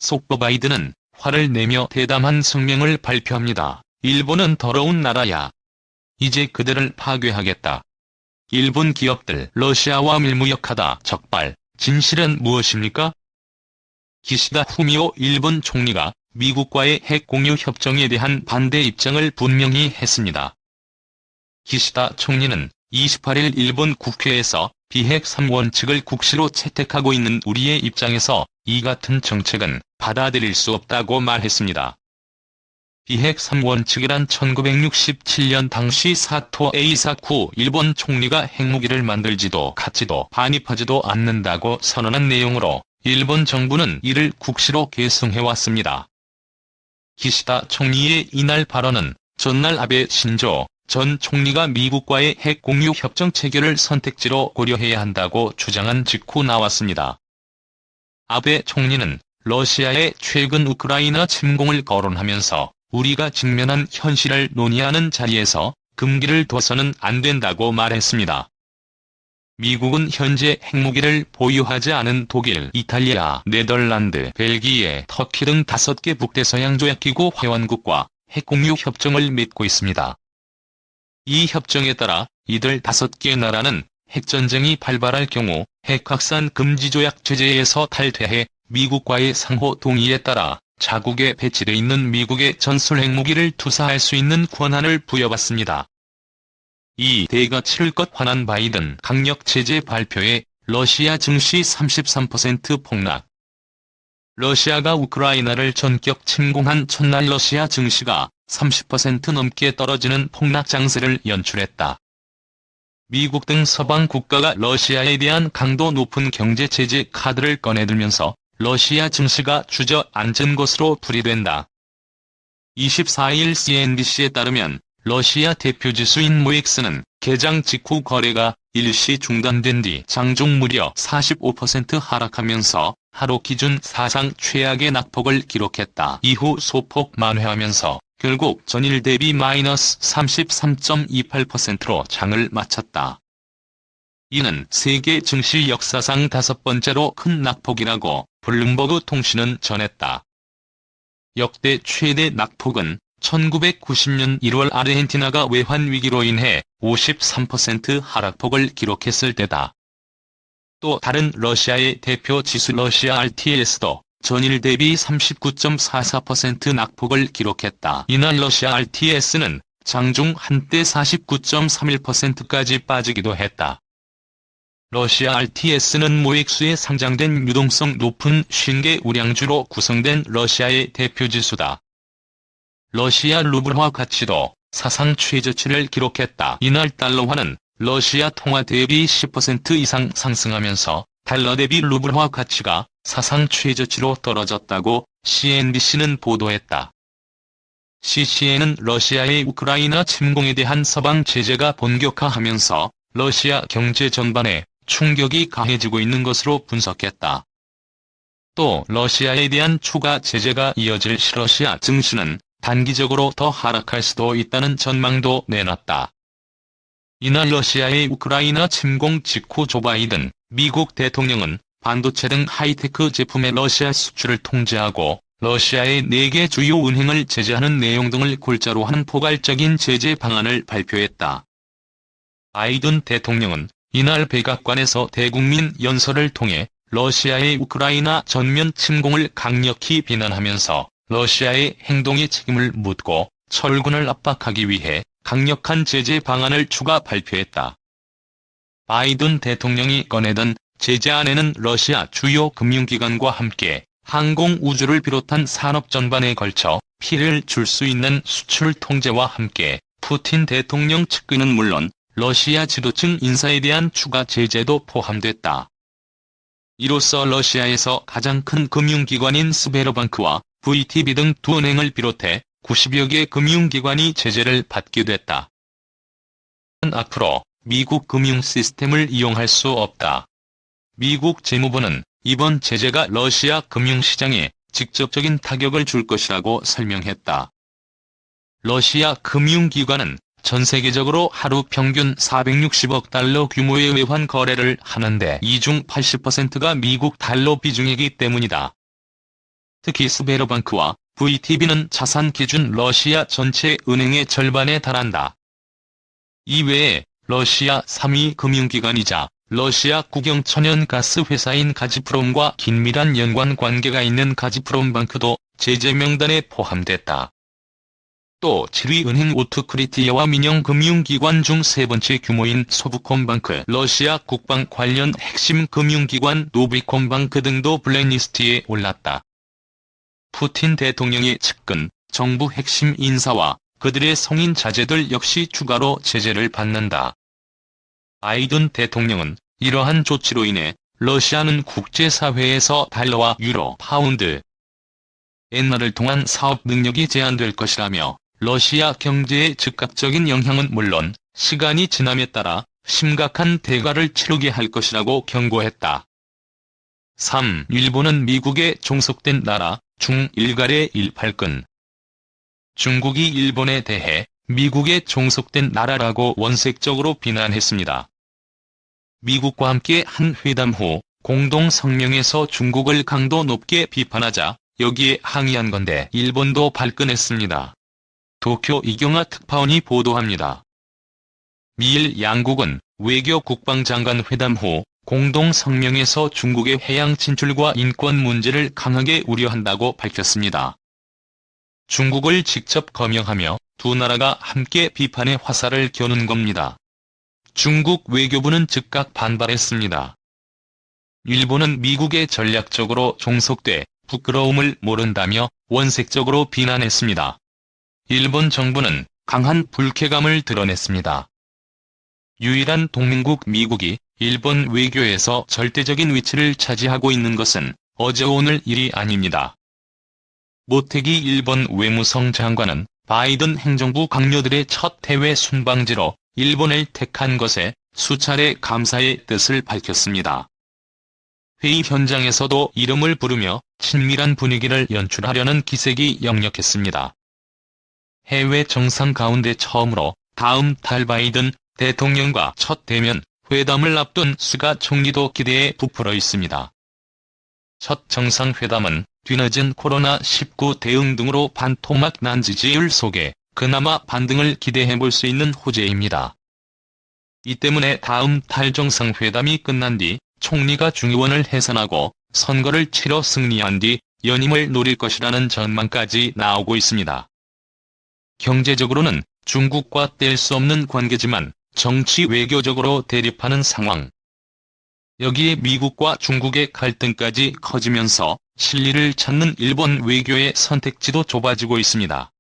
속보 바이든은 화를 내며 대담한 성명을 발표합니다. 일본은 더러운 나라야. 이제 그들을 파괴하겠다. 일본 기업들 러시아와 밀무역하다 적발. 진실은 무엇입니까? 기시다 후미오 일본 총리가 미국과의 핵 공유 협정에 대한 반대 입장을 분명히 했습니다. 기시다 총리는 28일 일본 국회에서 비핵 3원칙을 국시로 채택하고 있는 우리의 입장에서 이 같은 정책은 받아들일 수 없다고 말했습니다. 비핵 3원칙이란 1967년 당시 사토 에이사쿠 일본 총리가 핵무기를 만들지도 갖지도 반입하지도 않는다고 선언한 내용으로 일본 정부는 이를 국시로 계승해왔습니다. 기시다 총리의 이날 발언은 전날 아베 신조 전 총리가 미국과의 핵 공유 협정 체결을 선택지로 고려해야 한다고 주장한 직후 나왔습니다. 아베 총리는 러시아의 최근 우크라이나 침공을 거론하면서 우리가 직면한 현실을 논의하는 자리에서 금기를 둬서는 안 된다고 말했습니다. 미국은 현재 핵무기를 보유하지 않은 독일, 이탈리아, 네덜란드, 벨기에, 터키 등 5개 북대서양 조약기구 회원국과 핵공유 협정을 맺고 있습니다. 이 협정에 따라 이들 5개 나라는 핵전쟁이 발발할 경우 핵확산 금지 조약 제재에서 탈퇴해 미국과의 상호 동의에 따라 자국에 배치돼 있는 미국의 전술 핵무기를 투사할 수 있는 권한을 부여받습니다. 이 대가 치를 것 화난 바이든 강력 제재 발표에 러시아 증시 33% 폭락. 러시아가 우크라이나를 전격 침공한 첫날 러시아 증시가 30% 넘게 떨어지는 폭락 장세를 연출했다. 미국 등 서방 국가가 러시아에 대한 강도 높은 경제 제재 카드를 꺼내들면서 러시아 증시가 주저앉은 것으로 풀이된다. 24일 CNBC에 따르면 러시아 대표지수인 모익스는 개장 직후 거래가 일시 중단된 뒤 장중 무려 45% 하락하면서 하루 기준 사상 최악의 낙폭을 기록했다. 이후 소폭 만회하면서 결국 전일 대비 마이너스 33.28%로 장을 마쳤다. 이는 세계 증시 역사상 5번째로 큰 낙폭이라고 블룸버그 통신은 전했다. 역대 최대 낙폭은 1990년 1월 아르헨티나가 외환 위기로 인해 53% 하락폭을 기록했을 때다. 또 다른 러시아의 대표 지수 러시아 RTS도 전일 대비 39.44% 낙폭을 기록했다. 이날 러시아 RTS는 장중 한때 49.31%까지 빠지기도 했다. 러시아 RTS는 모익스에 상장된 유동성 높은 50개 우량주로 구성된 러시아의 대표지수다. 러시아 루블화 가치도 사상 최저치를 기록했다. 이날 달러화는 러시아 통화 대비 10% 이상 상승하면서 달러 대비 루블화 가치가 사상 최저치로 떨어졌다고 CNBC는 보도했다. CCN은 러시아의 우크라이나 침공에 대한 서방 제재가 본격화하면서 러시아 경제 전반에 충격이 가해지고 있는 것으로 분석했다. 또 러시아에 대한 추가 제재가 이어질 러시아 증시는 단기적으로 더 하락할 수도 있다는 전망도 내놨다. 이날 러시아의 우크라이나 침공 직후 조 바이든 미국 대통령은 반도체 등 하이테크 제품의 러시아 수출을 통제하고 러시아의 4개 주요 은행을 제재하는 내용 등을 골자로 한 포괄적인 제재 방안을 발표했다. 바이든 대통령은 이날 백악관에서 대국민 연설을 통해 러시아의 우크라이나 전면 침공을 강력히 비난하면서 러시아의 행동에 책임을 묻고 철군을 압박하기 위해 강력한 제재 방안을 추가 발표했다. 바이든 대통령이 꺼내던 제재안에는 러시아 주요 금융기관과 함께 항공 우주를 비롯한 산업 전반에 걸쳐 피해를 줄 수 있는 수출 통제와 함께 푸틴 대통령 측근은 물론 러시아 지도층 인사에 대한 추가 제재도 포함됐다. 이로써 러시아에서 가장 큰 금융기관인 스베르방크와 VTB 등 두 은행을 비롯해 90여 개 금융기관이 제재를 받게 됐다. 앞으로 미국 금융 시스템을 이용할 수 없다. 미국 재무부는 이번 제재가 러시아 금융시장에 직접적인 타격을 줄 것이라고 설명했다. 러시아 금융기관은 전 세계적으로 하루 평균 460억 달러 규모의 외환 거래를 하는데 이 중 80%가 미국 달러 비중이기 때문이다. 특히 스베르방크와 VTB는 자산 기준 러시아 전체 은행의 절반에 달한다. 이외에 러시아 3위 금융기관이자 러시아 국영 천연가스 회사인 가즈프롬과 긴밀한 연관 관계가 있는 가즈프롬방크도 제재 명단에 포함됐다. 또 7위 은행 오트크리티아와 민영금융기관 중 세 번째 규모인 소브콤방크, 러시아 국방 관련 핵심 금융기관 노비콤방크 등도 블랙리스트에 올랐다. 푸틴 대통령의 측근, 정부 핵심 인사와 그들의 성인 자제들 역시 추가로 제재를 받는다. 바이든 대통령은 이러한 조치로 인해 러시아는 국제사회에서 달러와 유로, 파운드, 엔화를 통한 사업 능력이 제한될 것이라며 러시아 경제에 즉각적인 영향은 물론 시간이 지남에 따라 심각한 대가를 치르게 할 것이라고 경고했다. 3. 일본은 미국에 종속된 나라, 중-일갈의 일팔근. 중국이 일본에 대해 미국에 종속된 나라라고 원색적으로 비난했습니다. 미국과 함께 한 회담 후 공동 성명에서 중국을 강도 높게 비판하자 여기에 항의한 건데 일본도 발끈했습니다. 도쿄 이경화 특파원이 보도합니다. 미일 양국은 외교 국방장관 회담 후 공동 성명에서 중국의 해양 진출과 인권 문제를 강하게 우려한다고 밝혔습니다. 중국을 직접 거명하며 두 나라가 함께 비판의 화살을 겨눈 겁니다. 중국 외교부는 즉각 반발했습니다. 일본은 미국에 전략적으로 종속돼 부끄러움을 모른다며 원색적으로 비난했습니다. 일본 정부는 강한 불쾌감을 드러냈습니다. 유일한 동맹국 미국이 일본 외교에서 절대적인 위치를 차지하고 있는 것은 어제 오늘 일이 아닙니다. 모테기 일본 외무성 장관은 바이든 행정부 강요들의 첫 해외 순방지로 일본을 택한 것에 수차례 감사의 뜻을 밝혔습니다. 회의 현장에서도 이름을 부르며 친밀한 분위기를 연출하려는 기색이 역력했습니다. 해외 정상 가운데 처음으로 다음 달 바이든 대통령과 첫 대면 회담을 앞둔 스가 총리도 기대에 부풀어 있습니다. 첫 정상회담은 뒤늦은 코로나19 대응 등으로 반토막 난 지지율 속에 그나마 반등을 기대해볼 수 있는 호재입니다. 이 때문에 다음 달 정상회담이 끝난 뒤 총리가 중의원을 해산하고 선거를 치러 승리한 뒤 연임을 노릴 것이라는 전망까지 나오고 있습니다. 경제적으로는 중국과 뗄 수 없는 관계지만 정치 외교적으로 대립하는 상황. 여기에 미국과 중국의 갈등까지 커지면서 실리를 찾는 일본 외교의 선택지도 좁아지고 있습니다.